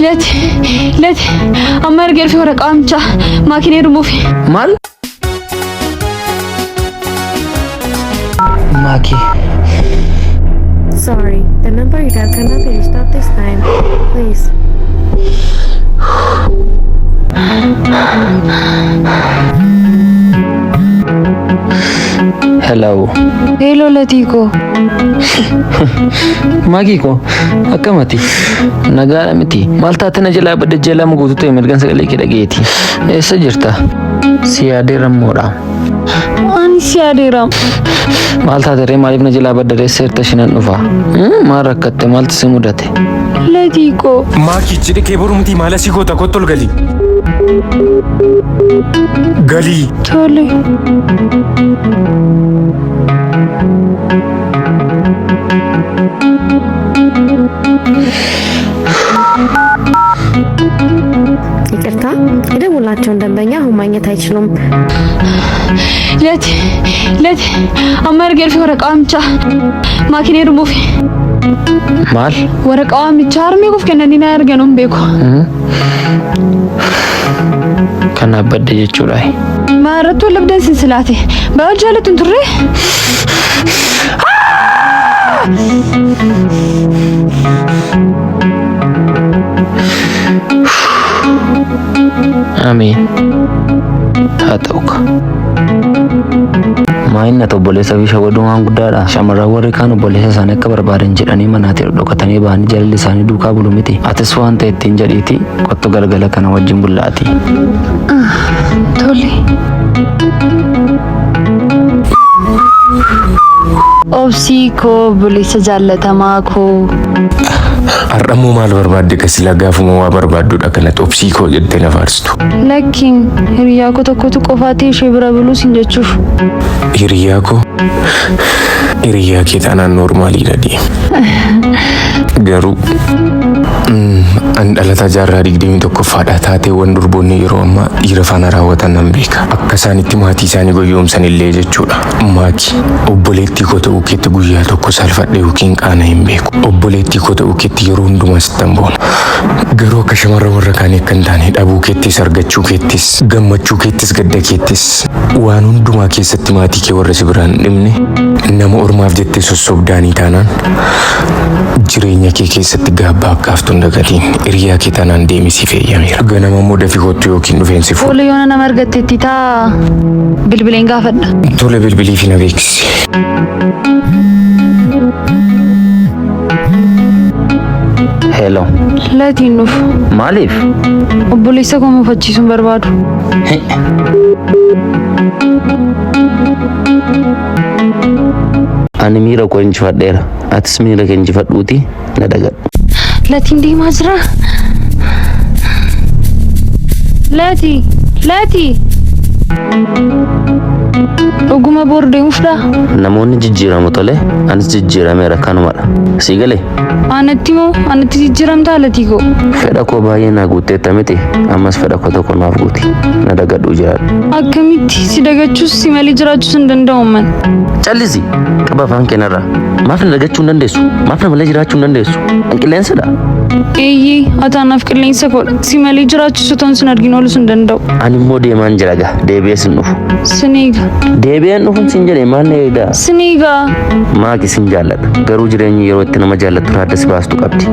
ለት አማር ገርፊ ወረቃ አምጫ ማኪኔ ሩሙፊ ማል ማኪ Sorry, the number you dialed cannot be reached at this time. Please. Hello Latiko. Magiko, akkamati. Nagaa miti. Maal taatee na jalaa badda jalaa muguutu ta'e mirgaan sagalee kee dhageeti. Eessa jirta? Si yaadeerammoodha. Ani si yaadeeram. Maal taatee maaliif na jalaa badda reessa hirta shinan dhufa? Maal rakkatte maaltu si mudate? Latiko. Maaki cidhi kee borumti maala si goota kottol gali. Gali. Tole. ይቅርታ የደወላቸውን ደንበኛ አሁን ማግኘት አይችሉም። ለት አማር ገርፊ ወረቃ አምጫ ማኪኔ ሩሙፊ ማል ወረቃ አምጫ አርሜ ኩፍ ከነኒና ያርገኑም ቤኮ kana badde jechuudha. Maarattu labdan sinsilaate baajaalatun turre Amin. Hatauka. Maayinna obboleessa fi shawaddumaan guddaadha. Shamarran warri kaan obboleessa isaanii akka barbaadan jedhanii manaatti dhokatanii ba'anii jaalalli isaanii duukaa bulu miti. Atis waan ta'e ittiin jedhiiti qottu galgala kana wajjin bullaati. Tole. Obsiiko buleessa jaallatamaa koo. Har'ammoo maal barbaadde kasila gaafuma waa barbaadduudha kanatti obsiikoo jettee na faarsitu. Lakkiin hiriyaa koo tokkotu qofaatee ishee bira buluu siin jechuuf. Hiriyaa koo? Hiriyaa kee taanaan noormaaliidha deema. Garuu an dhalataa jaarraa 21ffaadha taateewwan durboonni yeroo ammaa dhiira faana raawwatan nan beeka. Akka isaanitti maatii isaanii goyoomsan illee jechuudha. Maaki obboleettii koo ta'uu keetti guyyaa tokko salphadhe yookiin qaana hin beeku. Obboleettii koo ta'uu keetti yeroo hundumaa sittan boona. Garuu akka shamarran warra kaanii akka hin taane dhabuu keettis argachuu keettis gammachuu keettis gadda keettis waan hundumaa keessatti maatii kee warra si biraan dhimne nama ormaaf jettee sossobdaanii taanaan jireenya kee keessatti gaabbaa akka haftuun dagatiin hiriyaa kee taanaan deemisiif eeyyameera. Ganama immoo dafii kottu yookiin dhufeensi fuudha. Tole yoona nama argatteetti taa bilbileen gaafadha. Tole bilbilii fi na beeksisi. Hello. Latiin dhufu. Maaliif? Obboleessa koo mufachiisuun barbaadu. Ani miira koo injifadheera. Atis miira kee injifadhuuti na dagadhu. Latiin deemaa jira. Lati. Dhuguma boor deemuufdha. Namoonni jijjiiramu tole anis jijjiirameera kanumadha. Sii galee? Anatti jijjiiramtaa Latii koo. Fedha koo baay'ee naa guutteetta miti. Ammas fedha koo tokko naaf guuti. Na dagadhuu jiraadha. Akkamitti si dagachuus si malee jiraachuus hin danda'u man. Callisi qaba afaan keenarraa. Maaf na dagachuu hin dandeessu? Maaf na malee jiraachuu hin dandeessu? Qilleensadha. Eeyyee ataanaaf qilleensa koodha. Si malee jiraachuus utoon sin argin oolus hin danda'u. Ani immoo deemaan jira gaa deebi'ee sin dhufu. Siniiga. Deebi'een dhufuun sin jedhee maal na eegdaa? Siniiga. Maaki sin jaalladha. Garuu jireenyi yeroo itti nama jaallattu raadda si baastu qabdi.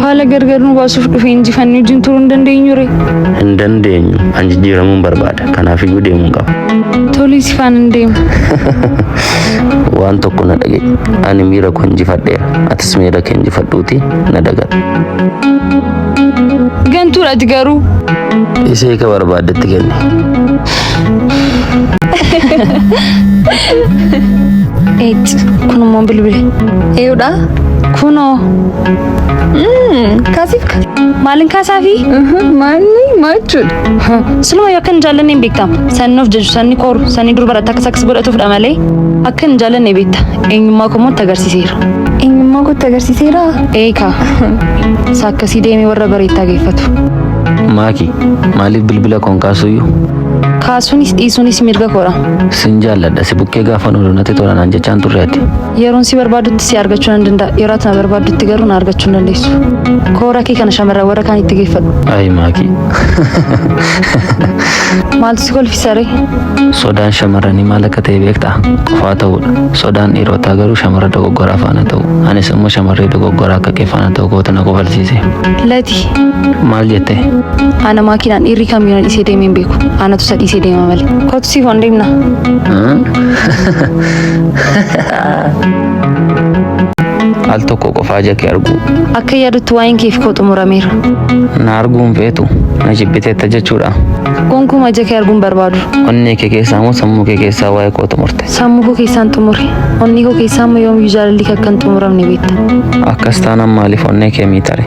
Haala gargar nu baasuuf dhufee injifannee wajjin turuu hin dandeenyu ree? Hin dandeenyu. An jijjiiramuun barbaada. Kanaafiyyuu deemuun qaba. Tolii si faana hin deemu. Waan tokko na dhagaye. Ani miira koo injifadheera. Atis miira kee injifadhuuti na dagadhu. Gantuudhaati garuu. Isee ka barbaaddetti kenni. Kunimmoo bilbile. Eeyuudha? Kunoo. Kaasiif Maalin kaasaafi? maal jechuudha? Siluma yoo akka hin jaallanne hin beektamu. Sannuuf jechu sanni kooru sanni dur baratta akka saksis godhatuufdha malee akka hin jaallanne beekta. Eenyummaa koo itti agarsiiseera. Eenyummaa kootti agarsiiseera? Eekaa. Sakkasii deemee warra bareettaa geeffatu. Maaki maaliif bilbila koon kaasuyyuu? kaasuunis dhiisuunis mirga koodha. Sin jaalladha si bukkee gaafa nu natti tolan jechaan turreetti. Yeroon si barbaadutti si argachuu nan danda'a. Yeroo ati na barbaadutti garuu na argachuu hin dandeessu. Koora kee kana shamarran warra kaan itti geeffadhu. Ayi maaki. Maaltu si kolfisa ree? Sodaan shamarranii maal akka ta'e beektaa? Qofaa ta'uudha. Sodaan dhiirotaa garuu shamarra dogoggoraa faana ta'u. Anis immoo shamarree dogoggoraa akka kee faana ta'u goota na kofalsiise. Lati. Maal jette? Ana maakinaan dhiirri kamiyyuu dhiisee deemee hin beeku. Anatu isa dhiisee deema malee. Kootu siif on deemna. Al tokko qofaa jakee argu. Akka yaadutti waa'een keef koo xumurameera. Na arguun feetu na jibbiteetta jechuudha. Gonkumaa jakee arguun barbaadu. Onnee kee keessaa moo sammuu kee keessaa waa'ee koo xumurte? Sammuu koo keessaan xumure. Onnee koo keessaa immoo yoomiyyuu jaalalli akka hin xumuramne beekta. Akkas taanaan maaliif onnee kee miidhare?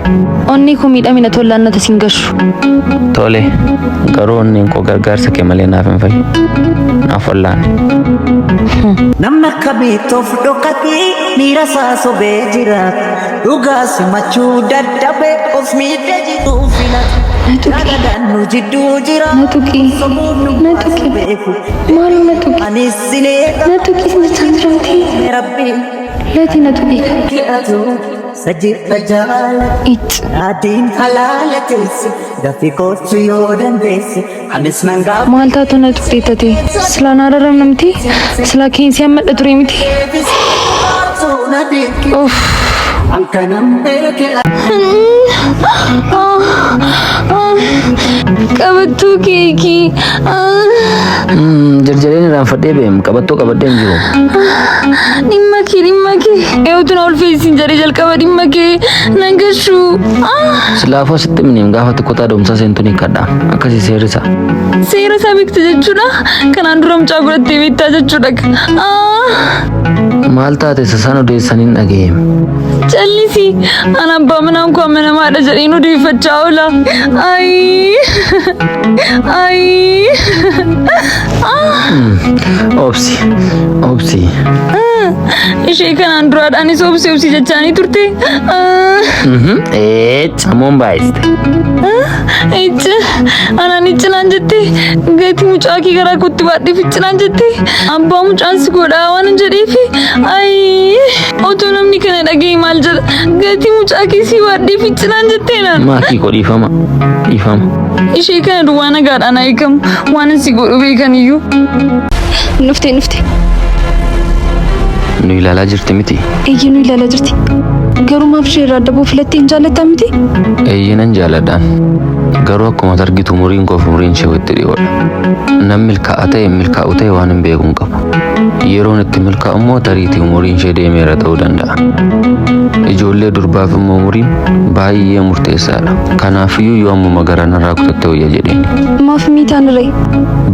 Onnee koo miidhamina tollaan nata siin gashu. Tole garuu onneen koo gargaarsa kee malee naaf hin fayyu. Naaf wallaane. Namna kabituuf dhokatee miira isaa sobee jira. Dhugaa simachuu dadhabee of miidhee jiru filata. Nagadaan jidduu jira. Natuki. Maal natuki? Anis silee Natuki sinachaan jiraati. rabbi Lati natuki. keetu sajjirra jaalala. It. Adiin halaala teessi dafii kootu yoo dandeessi. Anis nan gaafa Maal taatu na tuqeettate? Silaa na araramnamti? Silaa keensi hammadha ture miti? na deemki. Akkanam beekee. Qabattuu keekii. Jarjareen irraan fadhee beem qabattoo qabadhee hin jiru. Dhimma kee. Eewwatu na ulfeessin jaree jalqaba dhimma kee nan gashuu. Silaafoo sitti miniim gaafa xiqqootaa doomsaa seentuun hiikkadha. Akkasii seerisa. Seera isaa beekta jechuudha. Kanaan dura mucaa godhattee beektaa jechuudha. Maal taate sasaan odeessaniin dhageem. Callisi. Ana abbaa manaan koo amanamaadha jedheen odeeffachaa oola. Obsi. Ishee kanaan duraadhaanis obsi jechaanii turte. Samuun baay'iste. Anaan iccinaan jette gatii mucaa kee garaa kootti baadhee ficcinaan jette abbaa mucaan si godhaa waan jedheefi otoo namni kana dhagee maal jedha gatii mucaa kee si baadhee ficcinaan jetteenaan. Maakii koo dhiifama. Ishee kana duwwaa nagaadhaan eegamu waan si godhu beekaniyyuu. Nufte. Nu ilaalaa jirti miti. Eeyyee nu ilaalaa jirti. Garuu maaf ishee irraa adda buufilattee hin jaallattaa miti? Eeyyee nan jaalladhaan. Garuu akkuma argitu umuriin koo fi umuriin ishee walitti dhiyoodha. Nam milkaa'aa ta'e milkaa'u ta'e waan hin beekuun qaba. Yeroon itti milkaa'u immoo tariitii umuriin ishee deemeera ta'uu danda'a. Ijoollee durbaaf immoo umuriin baay'ee murteessaadha. Kanaafiyyuu yoo ammuma garaan irraa kutatte wayya jedheen. Maaf miitaan irree?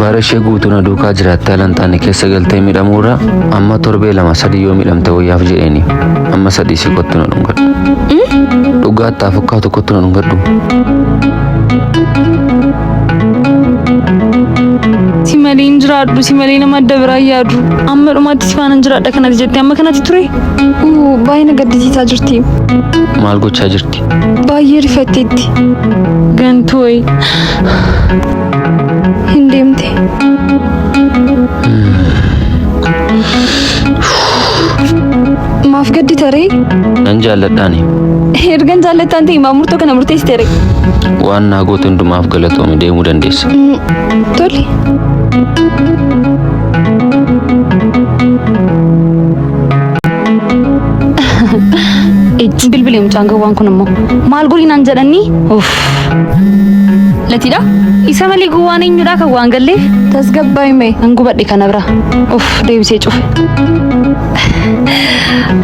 Bara ishee guutuu na duukaa jiraattee alantaane keessa galtee miidhamuurra amma torbee 2-3 yoo miidhamte wayyaaf jedheeni. Amma 3 si kottu na dhungadhu. Dhugaattaa fakkaatu kottu na dhungadhu. Si malee hin jiraadhu, si malee nama adda biraa yaadu. Amma dhumaatti si faana hin jiraadha kanatti jettee amma kanatti ture? Baay'ee na gaddisiisaa jirti. Maal gochaa jirti? Baay'ee rifatteetti. Gantooyi. Hin deemte. Maaf gaddi taree? Nan jaalladhaani. Ergan jaallattaan ta'e maa murtoo kana murteessiteere? Waan naa goote hundumaaf galatoome deemuu dandeessa. Tole. Bilbilee mucaan gawwaan kun immoo maal godhinaan jedhanii? Latiidha? Isa malee gowwaan eenyudha kan waan galleef? Tasgabbaa'ime an gubadhe kana bira. Deebisee cufe.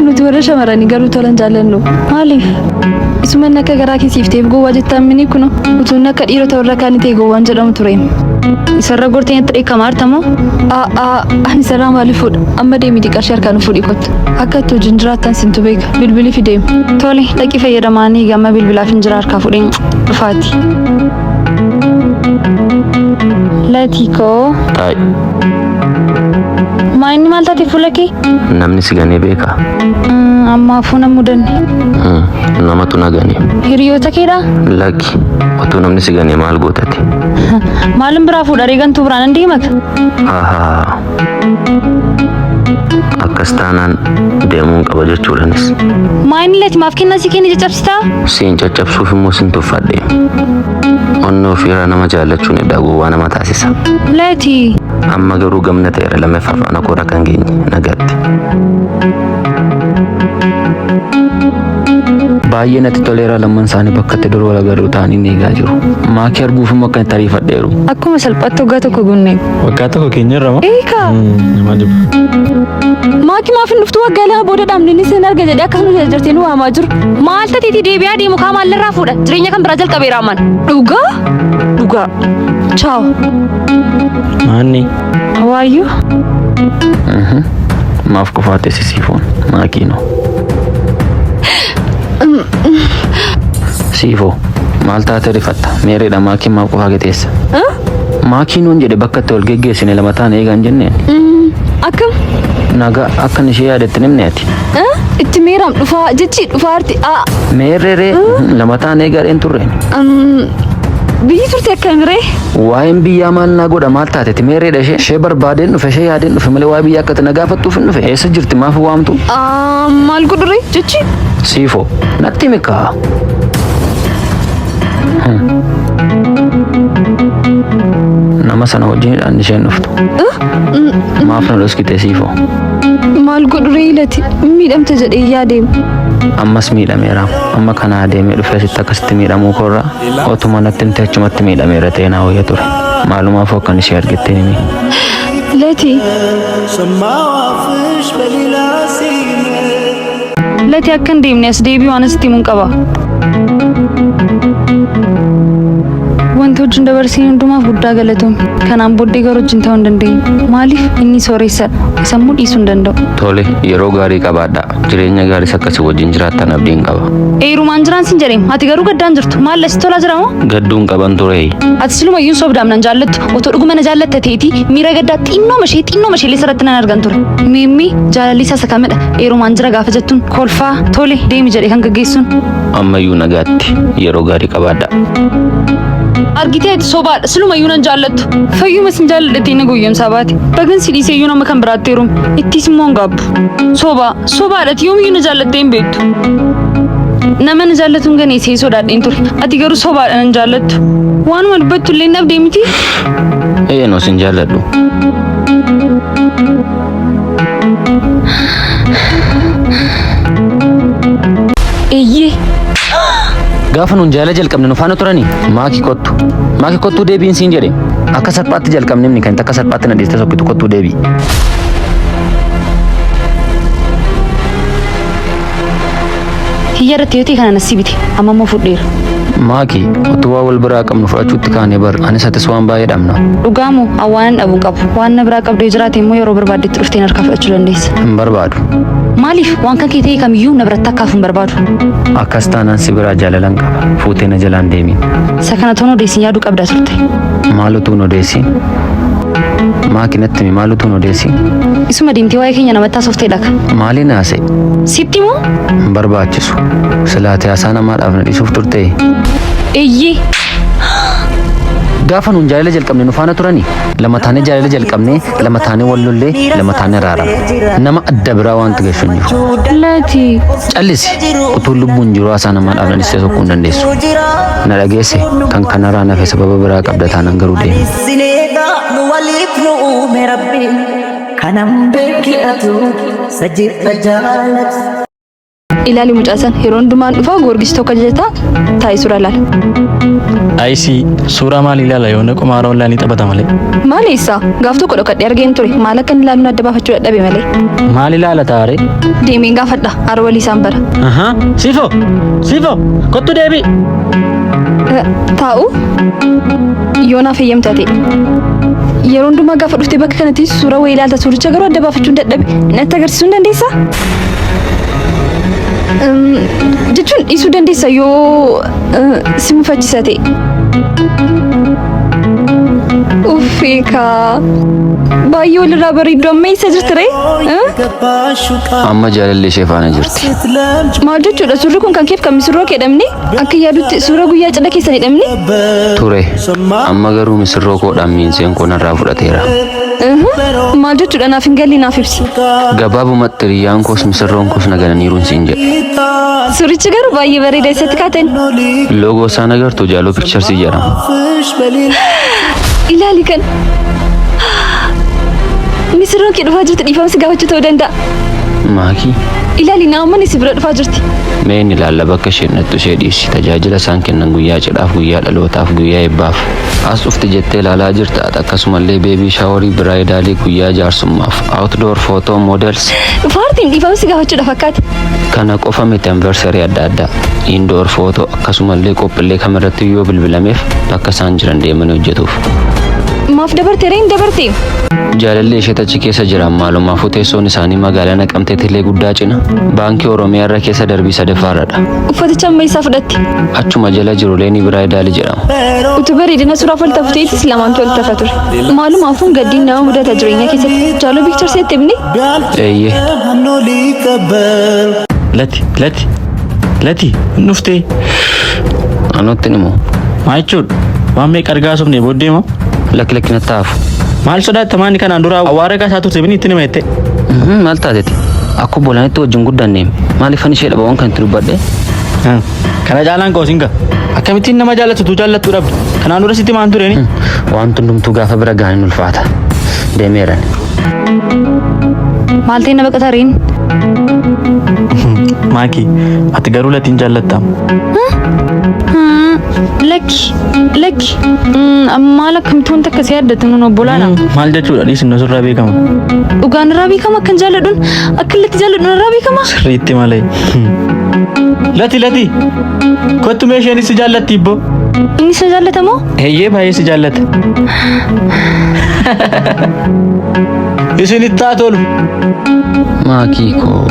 Nuti warra shamarranii garuu tolan jaallannu. Maaliif? Isuman akka garaa keessiifteef gowwaa jettaan mini kuno. Utuun akka dhiirota warra kaanii ta'e gowwaan jedhamu ture. Isarra gortee natti dheekkamaa artamoo? Ani isarraa maaliif fuudha? Amma deemiti qarshii harkaan fuudhii kottu. Akka itti hojiin jiraattan sintu beeka. Bilbilii fideemu. Tole dhaqii fayyadamaanii gama bilbilaaf hin jira harkaa fuudheen dhufaati. Latikoo. Taa'e. Maayini maal taate fuula kee? Namni si ganee beekaa? Ammaafuu na mudanne. Namatu na ganee. Hiriyoota keedhaa? Lakki otoo namni si ganee maal gootate? Maalin biraa fuudharee gantuu biraan hin deemata? Ahaa. Akkas taanaan deemuun qaba jechuudhanis. Maayini leeti maaf kennaa si kenni caccabsitaa? Siin caccabsuuf immoo sin tuffadhe. Onnee ofiirraa nama jaallachuun eddaa gowwaa nama taasisa. Leeti. Amma garuu gamna ta'eera lammaffaa faana koora kan geenye nagaatti. Baay'ee natti toleera lamman isaanii bakka itti dur wal agarru ta'anii ni eegaa jiru. Maakii arguuf immoo akka itti ariifadheeru. Akkuma salphaatti waggaa tokko gunnee. Waggaa tokko keenya irra moo? Eekaa. Maal jibba? Maakii maaf hin dhuftu waggaa lama booda dhaabni sin arga jedhee akkasuma jarjartee nu waamaa jiru. Maal tateeti deebi'aa deemu kaa maalirraa fuudha? Jireenya kan biraa jalqabeera amman. Dhugaa? Dhugaa. Chaaw. Maanni? Hawaayyuu? Maaf qofaate sisiifoon maakiinoo. Siifoo maal taate rifatta? Meereedha maakiin maaf qofaa geteessa? Maakiinoon jedhe bakka itti ol geggeessine lama taane eegaan jenneen. Akkam? Nagaa akkan ishee yaadatte nimneeti. Itti meeraam dhufaa jechi dhufaarti. Meerree lama taane eegaadheen turreen. Biyyi turte akkamiree? Waa'een biyyaa maal naa godha maal taateeti meerreedha ishee barbaadeen dhufe ishee yaadeen dhufe malee waa'ee biyyaa akka itti na gaafattuuf hin dhufe eessa jirti maaf waamtu? Maal godhuree jechi? Siifoo natti mikaa. Nama sana wajjinidhaan isheen dhuftu. Maaf na dhoskite siifoo. Maal godhuree ilati miidhamte jedhee yaadeemu. Ammas miidhameera. Amma kana adeemee dhufee sitti akkasitti miidhamuu koorraa otuma natti himte achumatti miidhameera ta'ee naa wayya ture. Maalumaaf akkan ishee argittee himi. Lati akkan deemne as deebii waan asitti himuun qaba. Wanti wajjin dabarsine hundumaaf guddaa galatoom. Kanaan booddee garuu wajjin ta'uu hin dandeenyu. Maaliif inni sooressadha. Sammuu dhiisuu hin danda'u. Tole yeroo gaarii qabaadha. Jireenya gaariis akkasii wajjin jiraattan abdiin qaba. Eerumaan jiraan sin jedheem. Ati garuu gaddaan jirtu. Maal lasii tolaa jira moo? Gadduun qaban ture. Ati silumayyuu sobdaam nan jaallattu. Otoo dhuguma na jaallatte ta'eeti miira gaddaa xinnoo mashee illee sarratti nan argan ture. Mimmi jaalalli isaa sakamedha. Eerumaan jira gaafa jettuun kolfaa tole deemi jedhee kan gaggeessuun. Ammayyuu nagaatti yeroo gaarii qabaadha. Argitee ati sobaadha silumayyuu nan jaallattu. Fayyuma sin jaalladhatee na goyyamsaa baate. Bagan si dhiiseeyyuu nama kan biraatti heeruun ittis immoo hin gaabbu. Sobaadha yoomiyyuu na jaallattee hin beektu. Nama na jaallatuun ganeessee sodaadheen ture. Ati garuu sobaadha nan jaallattu. Waanuma dubbattu illee hin dhabdee miti. Noo sin jaalladhu. Eeyyee. Gaafa nuun jaala jalqabne nu faana turanii maaki kottuu deebiin siin jedhe akka salphaatti jalqabne inni kan akka salphaatti na dhiiste sokkitu kottuu deebii. Hiyyaarratti yoo ta'e kana nasii biti amma immoo fudheera. Maaki utubaa wal biraa qabnu fudhachuutti kaanee bar anis atis waan baay'ee dhabna. Dhugaamoo awwaanan dhabuun qabu waan na biraa qabdee jiraate immoo yeroo barbaaddetti dhuftee harkaa fudhachuu dandeessa. Hin barbaadu. Maaliif waan kan kee ta'e kamiyyuu na biratti akkaafu hin barbaadu. Akkas taanaan si biraa jaalalan qaba fuutee na jalaan deemiin. Isa kana toon odeessin yaaduu qabdaa turte. Maalutuun odeessin? Maaki natti maalutuun odeessin? Isuma deemtee waa'ee keenya namatti haasofte dhaka. Maaliin haase? Sitti moo? Hin barbaachisu. Silaatee haasaa namaadhaaf na dhiisuuf turte. Eeyyee. Gaafa nuun jaalala jalqabne nu faana turanii lama taanee jaalala jalqabnee lama taanee wal lollee lama taanee raarama. Nama adda biraa wanti gashu hin jiru. Laati. Callisi utuu lubbuun jiru haasaa namaadhaaf na dhiisee sokkuu hin dandeessu. Na dhageesse kan kanarraa nafe sababa biraa qabda taanaan garuu deemu. Kanam beekatu sajjirra jaalatu. Ilaali mucaasan yeroo hundumaan dhufaa goorgis tokko jetaa taa'ee suura ilaala. Ayisii suuraa maal ilaala yoo na qumaara wallaanii taphata malee. Maal eessaa gaaf tokko dhokadhee argeen ture maal akka inni ilaaluun adda baafachuu dadhabe malee. Maal ilaala taare? Deemeen gaafadha haroo walii isaan bara. Siifoo kottu deebi. Taa'u yoo naaf eeyyamtaa ta'e. Yeroo hundumaa gaafa dhuftee bakka kanatti suura wayii ilaalta suuricha garuu adda baafachuun dadhabe natti agarsiisuu hin dandeessaa? Jechuun dhiisuu dandeessa yoo si mufachiisa ta'e. uffika baay'ee walirraa bareedduu amma eessa jirti ree? Amma jaalallee ishee faana jirti. Maal jechuudha suurri kun kan keef kan misirroo keedhamne akka yaadutti suura guyyaa cidha keessan hidhamne? Ture. Amma garuu misirroo koodhaan miinseen koo narraa fudhateera. Maal jechuudha naaf hin galli naaf ibsi. Gabaabumatti hiriyyaan koos misirroon koos nagananiiruun siin jedha. Suurichi garuu baay'ee bareeda isatti kaatan. Loogoo isaa nagartuu Jaaloo Piikcharsii jedhama. Ilaali kan. Misirroon kee dhufaa jirti dhiifamsi gaafachuu ta'uu danda'a. Maakii? Ilaali naammanni si bira dhufaa jirti. Mee inni ilaalla bakka isheen dhattu ishee dhiisi. Tajaajila isaan kennan guyyaa cidhaaf, guyyaa dhalootaaf, guyyaa eebbaaf. As dhufti jettee ilaalaa jirta. Akkasumallee beebii shaaworii biraayidaalii guyyaa jaarsummaaf. Outdoor footoo moodels. Faartiin dhiifamsi gaafachuudha fakkaata. Kana qofa miti anniversarii adda addaa. Indoor footoo akkasumallee qophiilee kamirratti yoo bilbilameef bakka isaan jiran deemanii hojjetuuf. Maaf dabartee reen dabartee? Jaalallee ishee achi keessa jiran maalumaafuu teessoon isaanii magaalaa Naqamteetillee guddaa cina. Baankii Oromiyaa irra keessa darbii sadaffaarradha. Uffaticha amma isaa fudhatti. Achuma jala jiru Leenii Biraayidaalii jedhama. Utuu bareedina suuraa falta futeetis lamaan tolta fature. Maalumaafuu gaddiin nama mudata jireenya keessatti Jaaloo Piikcharsii itti himne? Eeyyee. Lati nuftee. Anotti nimoo. Maa jechuudha? Waan meeqa argaa sobnee booddee moo? Lakki nattaafu. Maal sodaata maanni kanaan dura awwaara kaasaa turte bini itti nima jette? Maal taateeti? Akka obboleetti wajjin guddanneem. Maaliif ani ishee dhabawwan kan itti dubbadhe? Kana jaalaan qoosinga. Akkamittiin nama jaallatu tu jaallattuu dhabdu? Kanaan dura sitti maan tureeni? Waan hundumtuu gaafa bira gaaniin ulfaata. Deemeeran. Maal ta'e na baqataa reen? Maaki, ati garuu latiin jaallattaam. Lakki. Maal akkamitti wanta akkasii addatti nuun obbolaana? Maal jechuudha dhiisin nu sirraa beekama? Dhugaan irraa beekama akkan jaalladhuun akka latti jaalladhuun irraa beekama? Sirriitti malee. Lati. Kottu mee isheen si jaallatti ibbo? Inni si jaallata moo? Eeyyee baay'ee si jaallata. Isin itti haa tolu. Maakii koo.